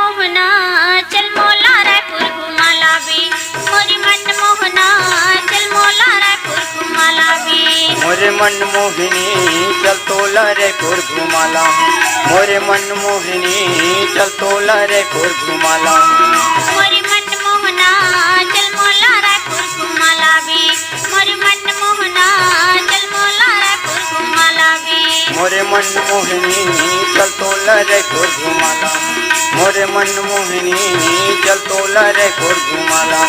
मोहना चल मोला रायपुर घुमा लाबी। मोरी मन मोहना चल मोला रायपुर घुमा लाबी। मोरे मन मोहिनी चल तोला रायपुर घुमा ला। मोरे मन मोहिनी चल तोला रायपुर घुमा ला। मोरी मन मोहना चल मोला रायपुर घुमा लाबी। मोरी मन मोहना चल मोला रायपुर घुमा लाबी। मोरे मन मोहिनी चल तोला रायपुर घुमा ला। मोरे मन मोहिनी चल तोला रायपुर घुमा ला।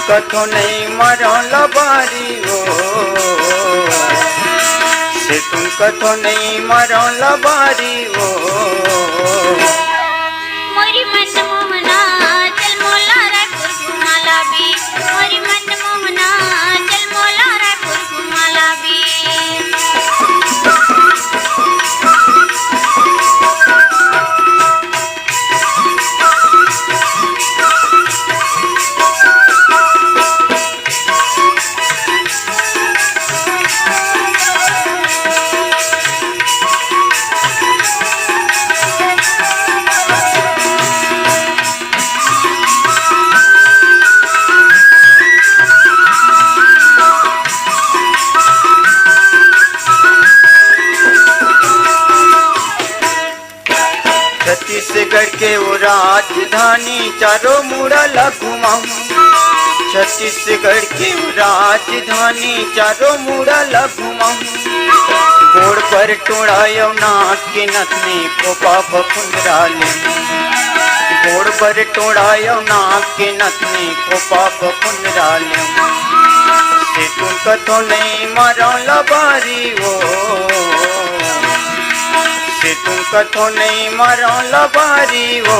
कथो नहीं मरो लबारी हो से तुम कथो नहीं मरो लबारी हो। मोरी मन मोहना चल मोला रायपुर घुमा लाबी। मोरी मन मोहना चल मोला रायपुर घुमा लाबी। छत्तीसगढ़ के वो राजधानी चारों मुड़ा घुमाऊं। छत्तीसगढ़ की वो राजधानी चारों मुड़ा घुमाऊं। गोड़ पर टोड़ायो नाक के नथनी को पाप फुंदरा ले। गोड़ पर टोड़ायो नाक के नथनी को पाप फुंदरा ले। से तुम कथो नहीं मारो लबारी हो से तुम कथो नहीं मरो लबारी हो।